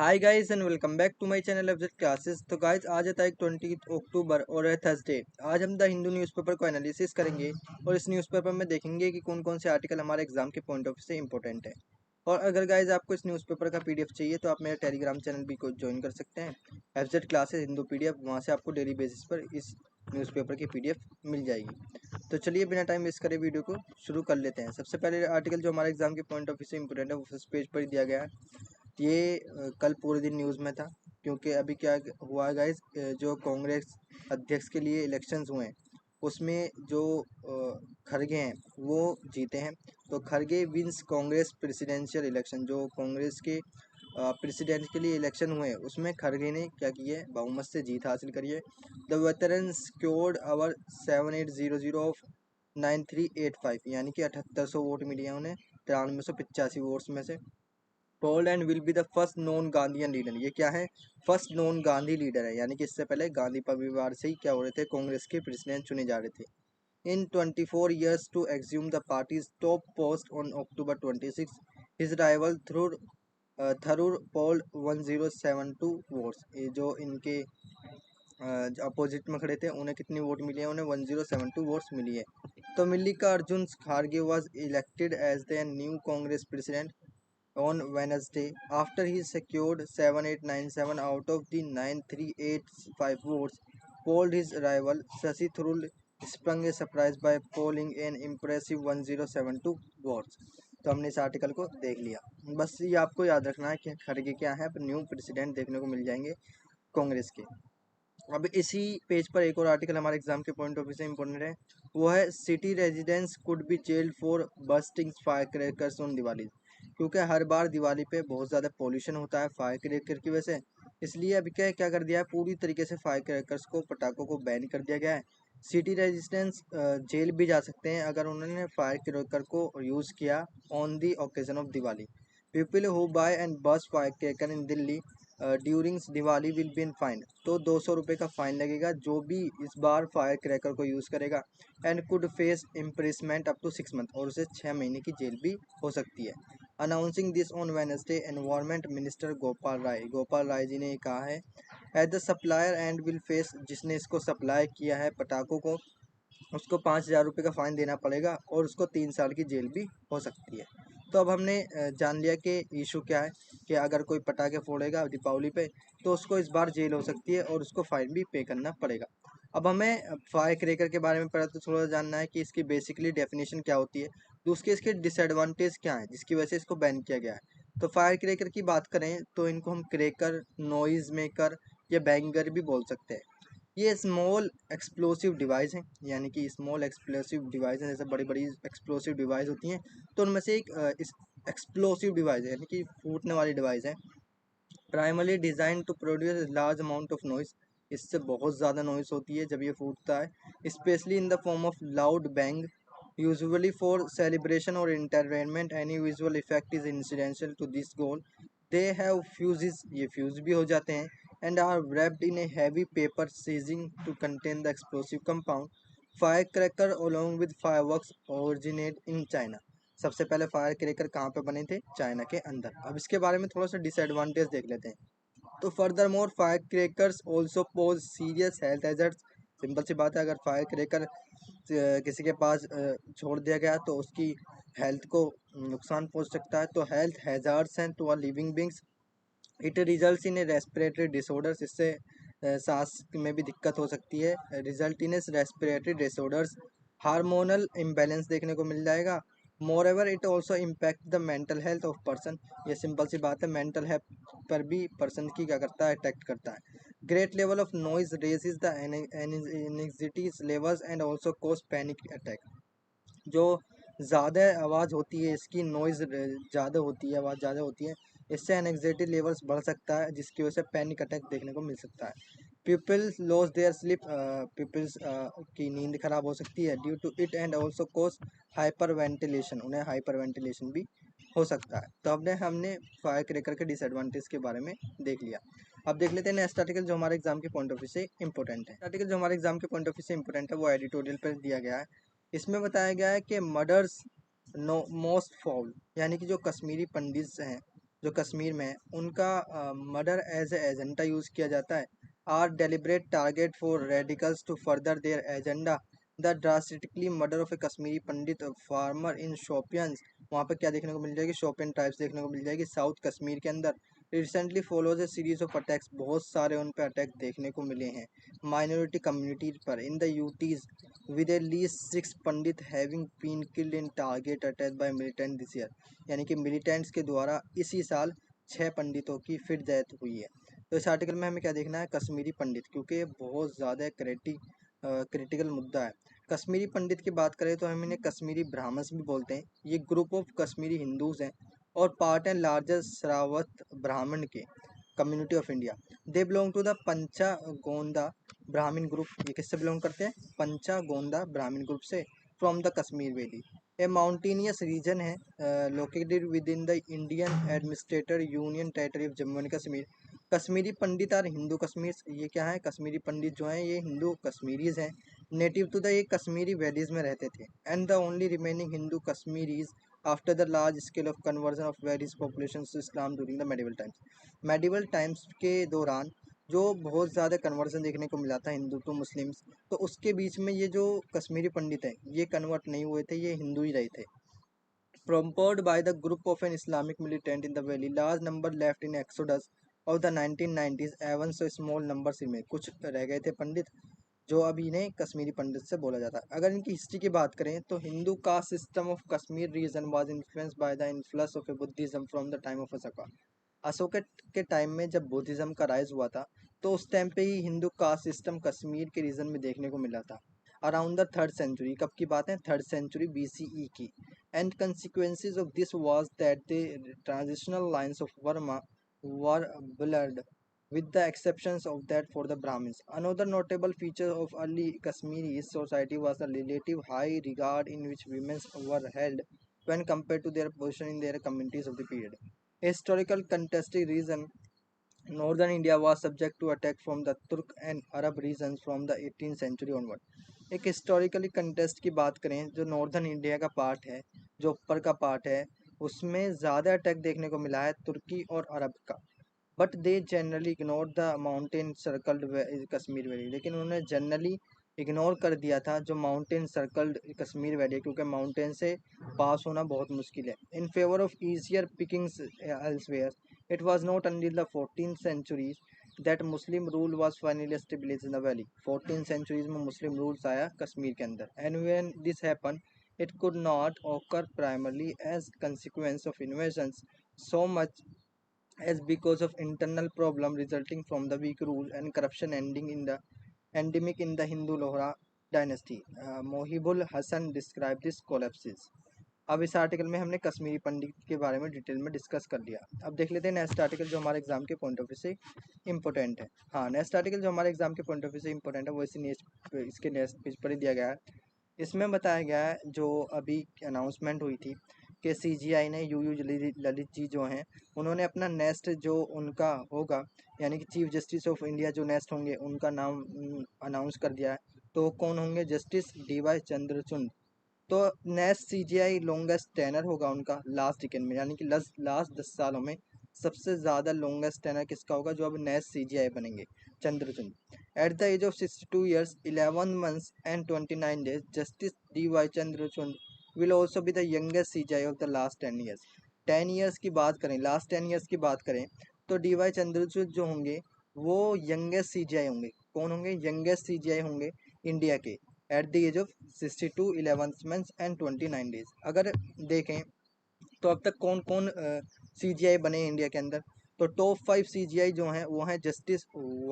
Hi guys and welcome back to my channel FZ classes. तो guys आज है तारीख 20 अक्टूबर और है थर्सडे। आज हम द हिंदू न्यूज़पेपर को एनालिसिस करेंगे और इस न्यूज़पेपर में देखेंगे कि कौन कौन से आर्टिकल हमारे एग्जाम के पॉइंट ऑफ व्यू से इंपॉर्टेंट है। और अगर गाइस आपको इस न्यूज़पेपर का पीडीएफ चाहिए तो आप मेरे टेलीग्राम चैनल भी को ज्वाइन कर सकते हैं, एफजेड क्लासेस हिंदू पीडीएफ। वहाँ से आपको डेली बेसिस पर इस न्यूज़पेपर की पीडीएफ मिल जाएगी। तो चलिए बिना टाइम वेस्ट करे वीडियो को शुरू कर लेते हैं। सबसे पहले आर्टिकल जो हमारे एग्जाम के पॉइंट ऑफ व्यू से इंपॉर्टेंट है वो फर्स्ट पेज पर ही दिया गया है। ये कल पूरे दिन न्यूज़ में था क्योंकि अभी क्या हुआ है गाइस, जो कांग्रेस अध्यक्ष के लिए इलेक्शंस हुए हैं उसमें जो खरगे हैं वो जीते हैं। तो Kharge wins Congress presidential election, जो कांग्रेस के प्रेसिडेंट के लिए इलेक्शन हुए हैं उसमें खरगे ने क्या किया है, बहुमत से जीत हासिल करी है। The veteran scored over 7800 of 9385, यानी कि 7800 वोट मिले हैं उन्हें 9385 वोट्स में से। Poll and will be the first non Gandhian leader. ये क्या है, फर्स्ट नॉन गांधी लीडर है, यानी कि इससे पहले गांधी परिवार से ही क्या हो रहे थे, कांग्रेस के प्रेसिडेंट चुने जा रहे थे। इन 24 years to assume the party's top post on October 26, his rival Tharoor pole 1072 votes. ये जो इनके अपोजिट में खड़े थे उन्हें कितनी वोट मिली है, उन्हें 1072 वोट्स मिली है। तो मल्लिकार्जुन खड़गे was elected as the new Congress president on Wednesday after he secured 7897 out of the 9385 votes polled. His rival Shashi Tharoor sprung a surprise by polling an impressive 1072 votes। तो हमने इस आर्टिकल को देख लिया। बस ये आपको याद रखना है कि खड़गे क्या है, अब न्यू प्रेसिडेंट देखने को मिल जाएंगे कांग्रेस के। अब इसी पेज पर एक और आर्टिकल हमारे एग्जाम के पॉइंट ऑफ व्यू से इम्पोर्टेंट है, वो है city residents could be jailed for bursting fire crackers on Diwali. क्योंकि हर बार दिवाली पे बहुत ज़्यादा पोल्यूशन होता है फायर क्रैकर की वजह से, इसलिए अभी क्या कर दिया है, पूरी तरीके से फायर क्रैकर्स को, पटाखों को बैन कर दिया गया है। सिटी रेजिडेंट्स जेल भी जा सकते हैं अगर उन्होंने फायर क्रैकर को यूज़ किया on the occasion of Diwali. People who buy and burst fire cracker in Delhi during Diwali will be in fine. तो 200 रुपये का फाइन लगेगा जो भी इस बार फायर क्रैकर को यूज़ करेगा। And could face imprisonment up to 6 month, और उसे 6 महीने की जेल भी हो सकती है। Announcing this on Wednesday environment minister Gopal Rai ji ने कहा है at the supplier and will face, जिसने इसको सप्लाई किया है पटाखों को उसको 5,000 रुपये का फाइन देना पड़ेगा और उसको 3 साल की जेल भी हो सकती है। तो अब हमने जान लिया कि इशू क्या है, कि अगर कोई पटाखे फोड़ेगा दीपावली पे तो उसको इस बार जेल हो सकती है और उसको फाइन भी पे करना पड़ेगा। अब हमें फायर क्रैकर के बारे में पहले तो थोड़ा जानना है कि इसकी बेसिकली डेफिनेशन क्या होती है, दूसरे इसके डिसएडवांटेज क्या है जिसकी वजह से इसको बैन किया गया है। तो फायर क्रैकर की बात करें तो इनको हम क्रैकर, नॉइज मेकर या बैंगर भी बोल सकते हैं। ये स्मॉल एक्सप्लोसिव डिवाइस हैं, यानी कि स्मॉल एक्सप्लोसिव डिवाइस हैं, जैसे बड़ी बड़ी एक्सप्लोसिव डिवाइस होती हैं तो उनमें से एक एक्सप्लोसिव डिवाइस है, यानी कि फूटने वाली डिवाइस है। Primarily design to produce large amount of noise, इससे बहुत ज़्यादा नॉइस होती है जब ये फूटता है, specially in the form of loud bang. Usually for celebration और entertainment any visual effect is incidental to this goal. They have fuses, ये फ्यूज भी हो जाते हैं, and are wrapped in a heavy paper seasoning to contain the explosive compound. Firecracker along with fireworks originate in China। सबसे पहले fire cracker कहाँ पे बने थे, चाइना के अंदर। अब इसके बारे में थोड़ा सा डिसएडवांटेज देख लेते हैं। तो furthermore fire crackers also pose serious health hazards. Simple सी बात है, अगर फायर क्रैकर किसी के पास छोड़ दिया गया तो उसकी हेल्थ को नुकसान पहुंच सकता है। तो हेल्थ हैजार्ड्स हैं to our living beings. It result in a respiratory disorders, इससे सांस में भी दिक्कत हो सकती है। Result in respiratory disorders, hormonal imbalance देखने को मिल जाएगा। Moreover it also impact the mental health of person. ये सिंपल सी बात है, मेंटल हेल्थ पर भी पर्सन की क्या करता है, अटैक्ट करता है। Great level of noise raises the anxiety levels and also cause panic attack. जो ज़्यादा आवाज़ होती है, इसकी नॉइज़ ज़्यादा होती है, आवाज़ ज़्यादा होती है, इससे एनग्जाइटी लेवल्स बढ़ सकता है जिसकी वजह से पैनिक अटैक देखने को मिल सकता है। Peoples loss their sleep, peoples की नींद खराब हो सकती है due to it and also cause hyperventilation, उन्हें हाइपर वेंटिलेशन भी हो सकता है। तो हमने हमने फायर क्रैकर के डिसएडवांटेज के बारे में देख लिया। अब देख लेते हैं नेक्स्ट आर्टिकल जो हमारे एग्जाम के पॉइंट ऑफ व्यू से इंपॉर्टेंट है। आर्टिकल जो हमारे एग्जाम के पॉइंट ऑफ व्यू से इंपॉर्टेंट है वो एडिटोरियल पर दिया गया है। इसमें बताया गया है कि मर्डर्स नो मोस्ट फाउल, यानी कि जो कश्मीरी पंडित्स हैं जो कश्मीर में है उनका मर्डर एज एजेंडा यूज़ किया जाता है, or deliberate target for radicals to further their agenda. The drastically murder of a Kashmiri Pandit farmer in Shopian, वहाँ पर क्या देखने को मिल जाएगी, शोपियन ट्राइब्स देखने को मिल जाएगी साउथ कश्मीर के अंदर। Recently follows A series of attacks, बहुत सारे उन पर अटैक देखने को मिले हैं माइनॉरिटी कम्युनिटी पर in the UTs, with a least 6 pandit having been killed in target attack by militant this year. यानी कि मिलिटेंट्स के द्वारा इसी साल 6 पंडितों की फिर डेथ हुई है। तो इस आर्टिकल में हमें क्या देखना है, कश्मीरी पंडित, क्योंकि ये बहुत ज़्यादा क्रिटिकल मुद्दा है। कश्मीरी पंडित की बात करें तो हम इन्हें कश्मीरी ब्राह्मण्स भी बोलते हैं। ये ग्रुप ऑफ कश्मीरी हिंदूज हैं और पार्ट एंड लार्जेस्ट श्रावत ब्राह्मण के community of India. They belong to the Pancha Gauda Brahmin group. ये किससे बिलोंग करते हैं, पंचा गोंदा ब्राह्मण ग्रुप से, from the Kashmir valley. A mountainous region है located within the Indian administrator union territory of Jammu and Kashmir. Kashmiri Pandit are Hindu Kashmir, ये क्या है, कश्मीरी पंडित जो हैं ये हिंदू कश्मीरीज हैं। नेटिव टू द, ये कश्मीरी वैलीज में रहते थे। And the only remaining Hindu Kashmiris after the large scale of conversion of various population to Islam during the medieval times. Medieval times के दौरान जो बहुत ज़्यादा कन्वर्जन देखने को मिला था हिंदू टू मुस्लिम्स, तो उसके बीच में ये जो कश्मीरी पंडित हैं ये कन्वर्ट नहीं हुए थे, ये हिंदू ही रहे थे। Prompted by the group of an Islamic militant in the valley, large number left in exodus of the 1990s, even so small numbers remain। कुछ रह गए थे पंडित जो अभी इन्हें कश्मीरी पंडित से बोला जाता है। अगर इनकी हिस्ट्री की बात करें तो Hindu caste system of Kashmir region was influenced by the influx of a Buddhism from the time of Ashoka. Ashoka के टाइम में जब बुद्धिज्म का राइज हुआ था तो उस टाइम पे ही हिंदू कास्ट सिस्टम कश्मीर के रीजन में देखने को मिला था। अराउंड द 3rd सेंचुरी, कब की बात है, 3rd सेंचुरी BCE की। And consequences of this was that the transitional lines of Burma were blurred, with the exceptions of that for the Brahmins. Another notable feature of early Kashmiri society was the relative high regard in which women were held when compared to their position in their communities of the period. A historical contested region, northern India was subject to attack from the Turk and Arab regions from the 18th century onward. एक historically contest की बात करें, जो northern India का part है, जो ऊपर का पार्ट है, उसमें ज़्यादा अटैक देखने को मिला है तुर्की और अरब का। But they generally ignore the mountain circled Kashmir valley, लेकिन उन्होंने जनरली इग्नोर कर दिया था जो माउंटेन सर्कल्ड कश्मीर वैली, क्योंकि माउंटेन से पास होना बहुत मुश्किल है। In favour of easier pickings elsewhere, it was not until the 14th century that Muslim rule was finally established in the valley. 14th centuries में मुस्लिम रूल्स आया कश्मीर के अंदर। And when this happen, it could not occur primarily as consequence of invasions so much as because of internal problem resulting from the weak rule and corruption endemic in the Hindu Lohra dynasty. Mohibul Hassan described this collapses. अब इस article में हमने कश्मीरी पंडित के बारे में detail में discuss कर लिया। अब देख लेते हैं नेक्स्ट आर्टिकल जो हमारे एग्जाम के पॉइंट ऑफ व्यू से इंपॉर्टेंट है। हाँ, नेक्स्ट आर्टिकल जो हमारे एग्जाम के पॉइंट ऑफ व्यू से इंपॉर्टेंट है वो इसके नेक्स्ट पेज पर ही दिया गया है। इसमें बताया गया है जो अभी अनाउंसमेंट हुई थी कि CGI ने UU ललित जी जो हैं उन्होंने अपना नेक्स्ट जो उनका होगा, यानी कि चीफ जस्टिस ऑफ इंडिया जो नेक्स्ट होंगे उनका नाम अनाउंस कर दिया है। तो वो कौन होंगे, जस्टिस DY चंद्रचूड़। तो नेक्स्ट CGI लॉन्गेस्ट टेनर होगा उनका लास्ट डिकेड में, यानी कि लास्ट 10 सालों में सबसे ज़्यादा लॉन्गेस्ट टेनर किसका होगा, जो अब नेक्स्ट CGI बनेंगे, Chandrachud. At the age of 62 years 11 months and 29 days, justice DY Chandrachud will also be the youngest CGI of the last 10 years। 10 years की बात करें, लास्ट 10 years की बात करें तो DY चंद्रचूड़ जो होंगे वो यंगेस्ट CGI होंगे। कौन होंगे, यंगेस्ट CGI होंगे इंडिया के, at the age of 62, 11 months and 29 days। अगर देखें तो अब तक कौन कौन CGI बने हैं इंडिया के अंदर, तो टॉप 5 CGI जो हैं वो हैं जस्टिस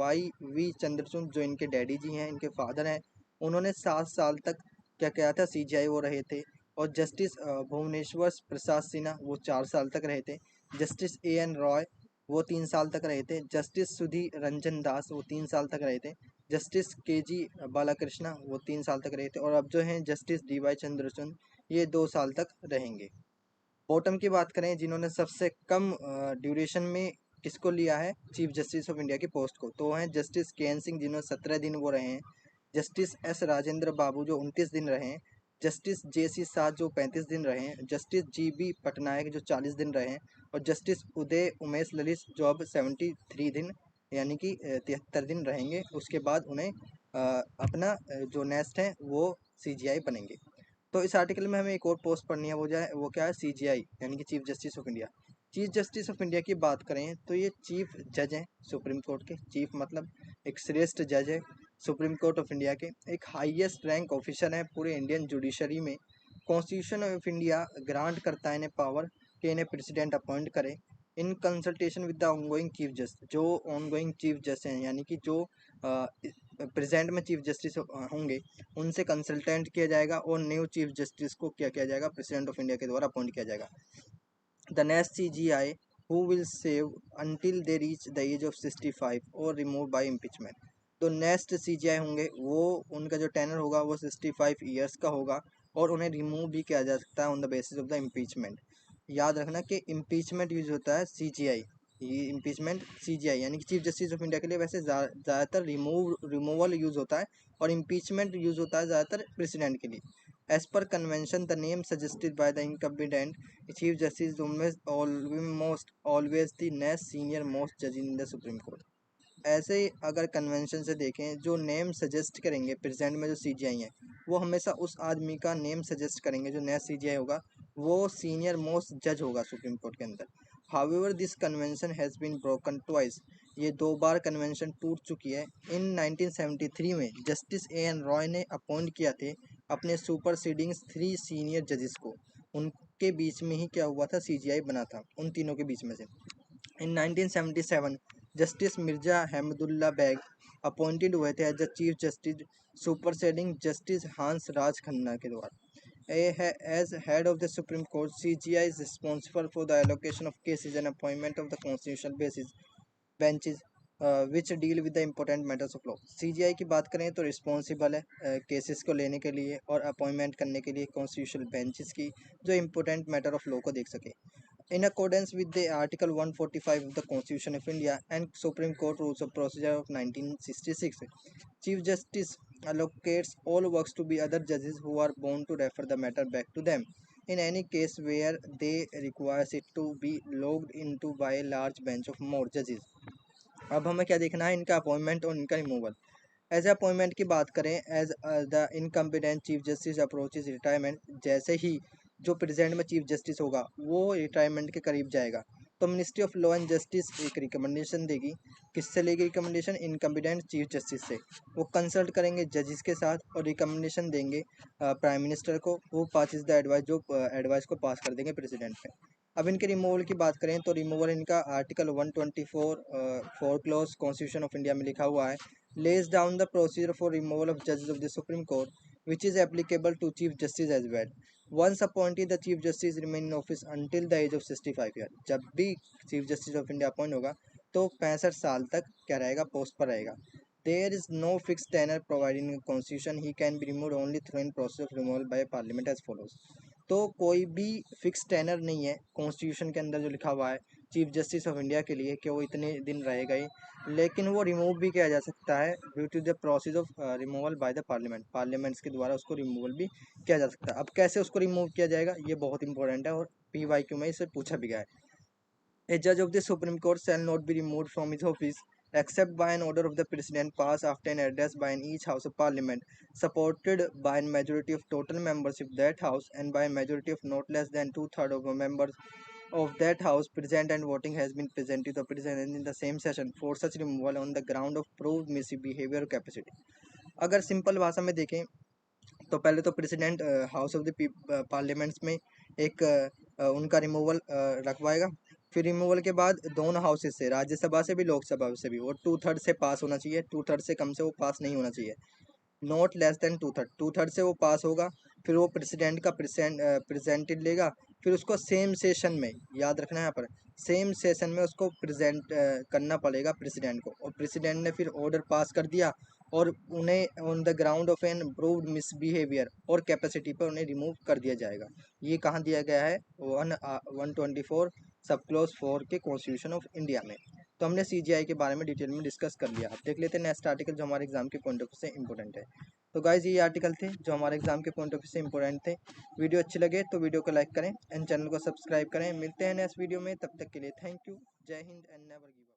YV चंद्रचूड़, जो इनके डैडी जी हैं, इनके फादर हैं। उन्होंने 7 साल तक क्या किया था, CGI वो रहे थे। और जस्टिस भुवनेश्वर प्रसाद सिन्हा वो 4 साल तक रहे थे। जस्टिस AN रॉय वो 3 साल तक रहे थे। जस्टिस सुधीर रंजन दास वो 3 साल तक रहे थे। जस्टिस KG बालाकृष्णा वो 3 साल तक रहे थे। और अब जो हैं जस्टिस DY चंद्रचूड़ ये 2 साल तक रहेंगे। बॉटम की बात करें, जिन्होंने सबसे कम ड्यूरेशन में किसको लिया है, चीफ जस्टिस ऑफ इंडिया की पोस्ट को, तो हैं जस्टिस KN सिंह जिन्होंने 17 दिन वो रहे हैं। जस्टिस S राजेंद्र बाबू जो 29 दिन रहे हैं। जस्टिस JC शाह जो 35 दिन रहे हैं। जस्टिस GB पटनायक जो 40 दिन रहे हैं। और जस्टिस उदय उमेश ललित जो अब 73 दिन यानी कि 73 दिन रहेंगे, उसके बाद उन्हें अपना जो नेक्स्ट है वो CGI बनेंगे। तो इस आर्टिकल में हमें एक और पोस्ट पढ़नी है, वो क्या है, CGI यानी कि chief justice of India. Chief justice of India की बात करें तो ये चीफ जज हैं सुप्रीम कोर्ट के। चीफ मतलब एक श्रेष्ठ जज है सुप्रीम कोर्ट ऑफ इंडिया के, एक हाईएस्ट रैंक ऑफिसर है पूरे इंडियन जुडिशरी में। कॉन्स्टिट्यूशन ऑफ इंडिया ग्रांट करता है इन्हें पावर कि इन्हें प्रेसिडेंट अपॉइंट करे in consultation with the ongoing chief justice. जो ऑनगोइंग चीफ जस्टिस हैं यानी कि जो प्रेजेंट में चीफ जस्टिस होंगे उनसे कंसल्टेंट किया जाएगा और न्यू चीफ जस्टिस को क्या किया जाएगा, प्रेसिडेंट ऑफ इंडिया के द्वारा अपॉइंट किया जाएगा। The next CGI who will serve until they reach the age of 65 or removed by impeachment। तो नेक्स्ट CGI होंगे वो, उनका जो टेनर होगा वो 65 ईयर्स का होगा और उन्हें रिमूव भी किया जा सकता है on the basis of the impeachment. याद रखना कि इम्पीचमेंट यूज होता है CGI, ये इम्पीचमेंट CGI यानी कि चीफ जस्टिस ऑफ इंडिया के लिए वैसे ज़्यादातर रिमूवल यूज होता है और इम्पीचमेंट यूज होता है ज़्यादातर प्रेसिडेंट के लिए। As per convention the name suggested by the incumbent chief justice almost always the next senior most judge in the Supreme Court. ऐसे ही अगर कन्वेंशन से देखें, जो नेम सजेस्ट करेंगे प्रेजेंट में जो CGI है वो हमेशा उस आदमी का नेम सजेस्ट करेंगे जो नया CGI होगा, वो सीनियर मोस्ट जज होगा सुप्रीम कोर्ट के अंदर। However this convention has been broken twice. ये 2 बार कन्वेंशन टूट चुकी है। इन 1973 में जस्टिस AN रॉय ने अपॉइंट किया थे अपने सुपरसीडिंग 3 सीनियर जजेस को। उनके बीच में ही क्या हुआ था, CGI बना था उन तीनों के बीच में से। In 1977 justice Mirza Ahmadullah Beg appointed हुए थे as the chief justice superseding justice Hans Raj Khanna के द्वारा। As head of the supreme court CGI is responsible for the allocation of cases and appointment of the constitutional basis benches which deal with the important matters of law. CGI की बात करें तो responsible है cases को लेने के लिए और अपॉइंटमेंट करने के लिए कॉन्स्टिट्यूशनल बेंचेस की, जो इम्पोर्टेंट मैटर ऑफ लॉ को देख सके। In accordance with the Article 145 of the Constitution of India and Supreme Court Rules of Procedure of 1966, Chief Justice allocates all works to be other judges who are bound to refer the matter back to them in any case where they requires it to be logged into by a large bench of more judges। अब हमें क्या देखना है, इनका appointment और इनका removal. As a appointment की बात करें, as the incumbent chief justice approaches retirement, जैसे ही जो प्रेजेंट में चीफ जस्टिस होगा वो रिटायरमेंट के करीब जाएगा तो ministry of law and justice एक रिकमेंडेशन देगी। किससे लेगी रिकमेंडेशन, इनकम्पिटेंट चीफ जस्टिस से। वो कंसल्ट करेंगे जजेस के साथ और रिकमेंडेशन देंगे प्राइम मिनिस्टर को। वो पासिस द एडवाइस, जो एडवाइस को पास कर देंगे प्रेसिडेंट पे। अब इनके रिमूवल की बात करें तो रिमूवल इनका article 124 4 clause constitution of India में लिखा हुआ है, lays down the procedure for removal of judges of the Supreme Court, which is applicable to Chief Justice as well. Once appointed, the Chief Justice remain in office until the age of 65 year। जब भी Chief Justice of India appoint होगा तो 65 साल तक क्या रहेगा, post पर रहेगा। There is no fixed tenure provided in the Constitution. He can be removed only through in process of removal by Parliament as follows। तो कोई भी फिक्स टेनर नहीं है कॉन्स्टिट्यूशन के अंदर जो लिखा हुआ है चीफ जस्टिस ऑफ इंडिया के लिए कि वो इतने दिन रहेगा ही, लेकिन वो रिमूव भी किया जा सकता है due to the process of removal by the parliaments के द्वारा उसको रिमूवल भी किया जा सकता है। अब कैसे उसको रिमूव किया जाएगा ये बहुत इंपॉर्टेंट है और PYQ में इसे पूछा भी गया है। A judge of the Supreme Court shall not be removed from his office except by an order of the President passed after an address by each House of Parliament, supported by a majority of total members of that House and by a majority of not less than two-thirds of the members of that House present and voting has been presented to the President in the same session for such removal on the ground of proved misbehavior capacity। अगर simple भाषा में देखें तो पहले तो president house of the parliaments में एक उनका रिमूवल रखवाएगा। फिर रिमूवल के बाद दोनों हाउसेस से, राज्यसभा से भी लोकसभा से भी, और 2/3 से पास होना चाहिए। 2/3 से कम से वो पास नहीं होना चाहिए। नॉट लेस देन 2/3, 2/3 से वो पास होगा। फिर वो प्रेसिडेंट का प्रेजेंटेड लेगा। फिर उसको सेम सेशन में, याद रखना है यहाँ पर, सेम सेशन में उसको प्रेजेंट करना पड़ेगा प्रेसिडेंट को, और प्रेसिडेंट ने फिर ऑर्डर पास कर दिया और उन्हें on the ground of an proved misbehaviour और कैपेसिटी पर उन्हें रिमूव कर दिया जाएगा। ये कहाँ दिया गया है, 124 सब क्लोज 4 के कॉन्स्टिट्यूशन ऑफ इंडिया में। तो हमने CGI के बारे में डिटेल में डिस्कस कर लिया। अब देख लेते हैं नेक्स्ट आर्टिकल जो हमारे एग्जाम के पॉइंट ऑफ व्यू से इंपॉर्टेंट है। तो गाइज ये आर्टिकल थे जो हमारे एग्जाम के पॉइंट ऑफ व्यू से इंपॉर्टेंट थे। वीडियो अच्छी लगे तो वीडियो को लाइक करें एंड चैनल को सब्सक्राइब करें। मिलते हैं नेक्स्ट वीडियो में, तब तक के लिए थैंक यू। जय हिंद एंड नेवर गिव